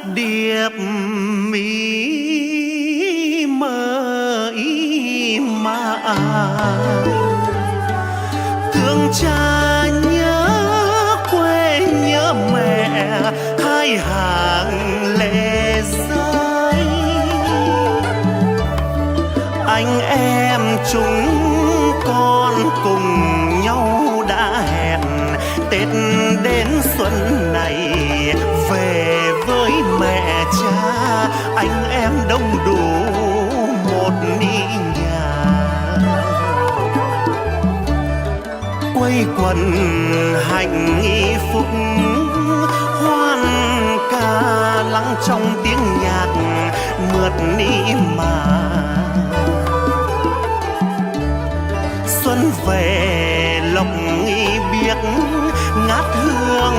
điệp mỹ mơ ý mà thương cha nhớ quê nhớ mẹ hai hàng lệ rơi. Anh em chúng con cùng nhau đã hẹn Tết đến xuân này về với mẹ cha, anh em đông đủ một đi nhà. Quây quần hạnh phúc hoan ca lắng trong tiếng nhạc mượt ni mà. Xuân về lộc biếc ngát hương